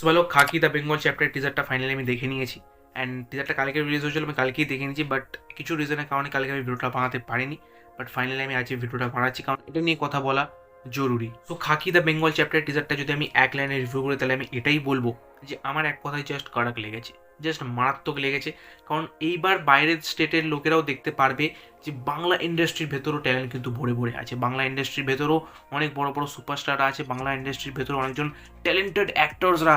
So ভালো, খাকি the Bengal chapter টিজারটা finally আমি দেখে নিয়েছি। অ্যান্ড টিজারটা কালকে রিলিজ হয়েছিল, আমি কালকেই দেখে নিয়েছি, বাট কিছু রিজনের কারণে কালকে আমি ভিডিওটা বানাতে পারিনি। বাট ফাইনালি আমি আজকে ভিডিওটা বানাচ্ছি, কারণ এটা নিয়ে কথা বলা জরুরি। So Khaki the Bengal chapter টিজারটা যদি আমি এক লাইনে রিভিউ করি, তাহলে আমি এটাই বলবো যে আমার এক কথায় জাস্ট কড়াক লেগেছে, জাস্ট মারাত্মক লেগেছে। কারণ এইবার বাইরের স্টেটের লোকেরাও দেখতে পারবে যে বাংলা ইন্ডাস্ট্রির ভেতরও ট্যালেন্ট কিন্তু ভরে ভরে আছে, বাংলা ইন্ডাস্ট্রির ভেতরও অনেক বড় বড় সুপারস্টাররা আছে, বাংলা ইন্ডাস্ট্রির ভেতরে অনেকজন ট্যালেন্টেড অ্যাক্টরসরা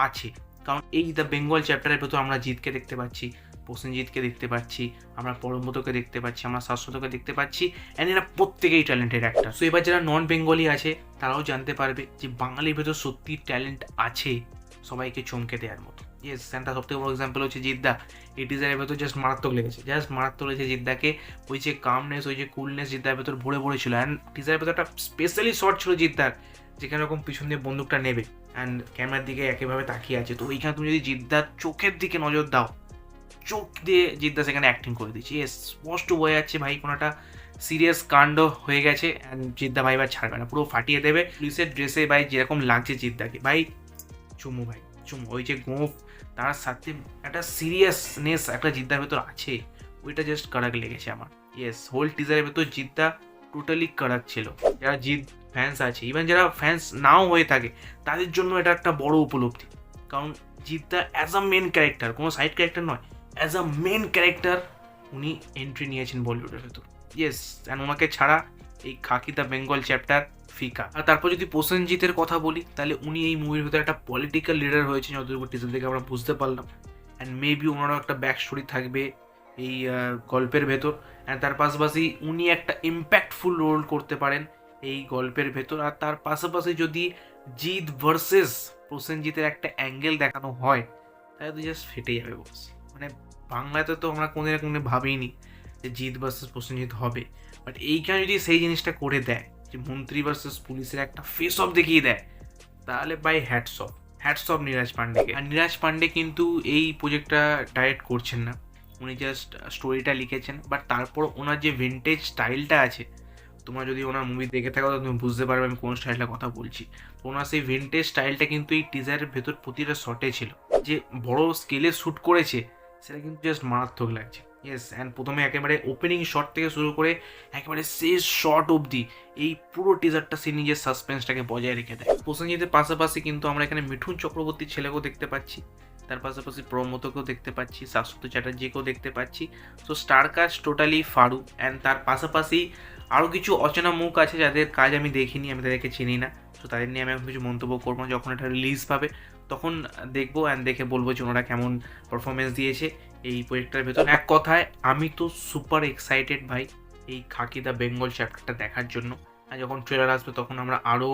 আছে। কারণ এই দ্য বেঙ্গল চ্যাপ্টারের ভেতর আমরা জিতকে দেখতে পাচ্ছি, প্রসেনজিৎকে দেখতে পাচ্ছি, আমরা পরমব্রতকে দেখতে পাচ্ছি, আমরা শাশ্বতকে দেখতে পাচ্ছি, অ্যান্ড এরা প্রত্যেকেই ট্যালেন্টেড অ্যাক্টর। সো এবার যারা নন বেঙ্গলি আছে তারাও জানতে পারবে যে বাঙালির ভেতর সত্যি ট্যালেন্ট আছে সবাইকে চমকে দেওয়ার মতো। ইয়েস, অ্যান্ড তার সবথেকে বড় এক্সাম্পল হচ্ছে জিদ্দা। এই টিজারের ভেতর জাস্ট মারাত্মক লেগেছে, জাস্ট মারাত্মক লেগেছে জিদ্দাকে। ওই যে কামনেস, ওই যে কুলনেস জিদ্দার ভেতর ভরে ভরে ছিল। অ্যান্ড টিজারের ভেতর একটা স্পেশালি শট ছিল জিদ্দার, যেখানে এরকম পিছন দিয়ে বন্দুকটা নেবে অ্যান্ড ক্যামেরার দিকে একেভাবে তাকিয়ে আছে। তো ওইখানে তুমি যদি জিদ্দার চোখের দিকে নজর দাও, চোখ দিয়ে জিদ্দা সেখানে অ্যাক্টিং করে দিচ্ছে। ইয়েস, স্পষ্ট বোঝা যাচ্ছে ভাই কোনো একটা সিরিয়াস কাণ্ড হয়ে গেছে, অ্যান্ড জিদ্দা ভাই এবার ছাড়বে না, পুরো ফাটিয়ে দেবে। পুলিশের ড্রেসে ভাই যেরকম লাগছে জিদ্দাকে, ভাই চুমু, ভাই চুমু। ওই যে গোঁফ, তার সাথে একটা সিরিয়াসনেস একটা জিদ্দার ভেতর আছে, ওইটা জাস্ট কড়াক লেগেছে আমার। ইয়েস, হোল টিজারের ভেতর জিদ্দা টোটালি কড়াক ছিল। যারা জিদ ফ্যান্স আছে, ইভেন যারা ফ্যান্স নাও হয়ে থাকে, তাদের জন্য এটা একটা বড় উপলব্ধি। কারণ জিদ্দা অ্যাজ আ মেন ক্যারেক্টার, কোনো সাইড ক্যারেক্টার নয়, অ্যাজ আ মেন ক্যারেক্টার উনি এন্ট্রি নিয়েছেন বলিউডের ভেতর। ইয়েস, অ্যান্ড ওনাকে ছাড়া এই খাকি দ্য বেঙ্গল চ্যাপ্টার ফিকা। আর তারপর যদি প্রসেনজিতের কথা বলি, তাহলে উনি এই মুভির ভেতরে একটা পলিটিক্যাল লিডার হয়েছেন, যতটুকু টিজার থেকে আমরা বুঝতে পারলাম। অ্যান্ড মেবি ওনারও একটা ব্যাক স্টোরি থাকবে এই গল্পের ভেতর। অ্যান্ড তার পাশাপাশি উনি একটা ইম্প্যাক্টফুল রোল করতে পারেন এই গল্পের ভেতর। আর তার পাশাপাশি যদি জিৎ ভার্সেস প্রসেনজিতের একটা অ্যাঙ্গেল দেখানো হয়, তাহলে তো জাস্ট ফেটে যাবে বস। মানে বাংলাতে তো আমরা কোনো কোনো ভাবিনি যে জিৎ ভার্সেস প্রসেনজিৎ হবে, বাট এইখানে যদি সেই জিনিসটা করে দেয়, যে মন্ত্রী ভার্সেস পুলিশের একটা ফেস অফ দেখিয়ে দেয়, তাহলে বাই হ্যাটস অফ নীরাজ পান্ডেকে। আর নীরাজ পান্ডে কিন্তু এই প্রজেক্টটা ডাইরেক্ট করছেন না, উনি জাস্ট স্টোরিটা লিখেছেন। বাট তারপর ওনার যে ভিন্টেজ স্টাইলটা আছে, তোমরা যদি ওনার মুভি দেখে থাকো, তুমি বুঝতে পারবে আমি কোন স্টাইলটার কথা বলছি। তো ওনার সেই ভিন্টেজ স্টাইলটা কিন্তু এই টিজারের ভেতর প্রতিটা শটে ছিল। যে বড় স্কেলে শ্যুট করেছে, সেটা কিন্তু জাস্ট মারাত্মক লাগছে। ইয়েস, অ্যান্ড প্রথমে একেবারে ওপেনিং শট থেকে শুরু করে একেবারে শেষ শট অবধি এই পুরো টিজারটা সে নিজের সাসপেন্সটাকে বজায় রেখে দেয়। প্রসেনজিতের পাশাপাশি কিন্তু আমরা এখানে মিঠুন চক্রবর্তীর ছেলেকেও দেখতে পাচ্ছি, তার পাশাপাশি প্রমোদকেও দেখতে পাচ্ছি, শাশ্বত চ্যাটার্জিকেও দেখতে পাচ্ছি। সো স্টার কাস্ট টোটালি ফারু। অ্যান্ড তার পাশাপাশি আরও কিছু অচেনা মুখ আছে যাদের কাজ আমি দেখিনি, আমি তাদেরকে চিনি না। সো তাদের নিয়ে আমি এখন কিছু মন্তব্য করবো না, যখন এটা রিলিজ পাবে তখন দেখবো, অ্যান্ড দেখে বলবো যে ওনারা কেমন পারফরমেন্স দিয়েছে এই প্রজেক্টটার ভেতর। এক কথায় আমি তো সুপার এক্সাইটেড ভাই এই খাকি দ্য বেঙ্গল চ্যাপ্টারটা দেখার জন্য। আর যখন ট্রেলার আসবে তখন আমরা আরও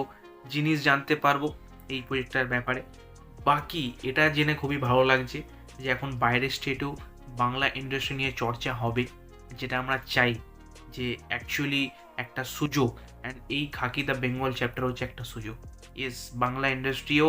জিনিস জানতে পারবো এই প্রজেক্টটার ব্যাপারে। বাকি এটা জেনে খুবই ভালো লাগছে যে এখন বাইরের স্টেটেও বাংলা ইন্ডাস্ট্রি নিয়ে চর্চা হবে, যেটা আমরা চাই, যে অ্যাকচুয়ালি একটা সুযোগ। অ্যান্ড এই খাকি দ্য বেঙ্গল চ্যাপ্টার হচ্ছে একটা সুযোগ। ইয়েস, বাংলা ইন্ডাস্ট্রিও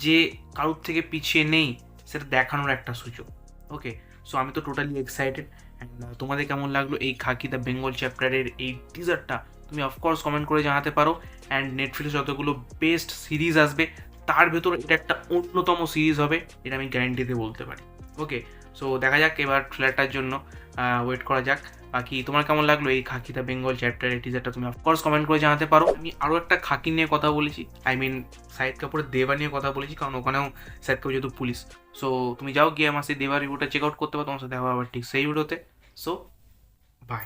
যে কারোর থেকে পিছিয়ে নেই সেটা দেখানোর একটা সুযোগ। ওকে, সো আমি তো টোটালি এক্সাইটেড। অ্যান্ড তোমাদের কেমন লাগলো এই খাকি দ্য বেঙ্গল চ্যাপ্টারের এই টিজারটা, তুমি অফকোর্স কমেন্ট করে জানাতে পারো। অ্যান্ড নেটফ্লিক্সে যতগুলো বেস্ট সিরিজ আসবে তার ভেতর এটা একটা অন্যতম সিরিজ হবে, এটা আমি গ্যারান্টি দিয়ে বলতে পারি। ওকে, সো দেখা যাক, এবার ট্রেলারটার জন্য ওয়েট করা যাক। বাকি তোমার কেমন লাগলো এই খাকি দ্য বেঙ্গল চ্যাপ্টারের টিজারটা, তুমি অফকোর্স কমেন্ট করে জানাতে পারো। আমি আরও একটা খাকি নিয়ে কথা বলেছি, আই মিন শাহিদ কাপুরের দেবা নিয়ে কথা বলেছি, কারণ ওখানেও শাহিদ কাপুর যেহেতু পুলিশ। সো তুমি যাও গিয়ে আমার সেই দেবা রিভিউটা চেক আউট করতে পারো, তোমার সাথে দেখা হবে আবার ঠিক সেই ভিডিওতে। So by.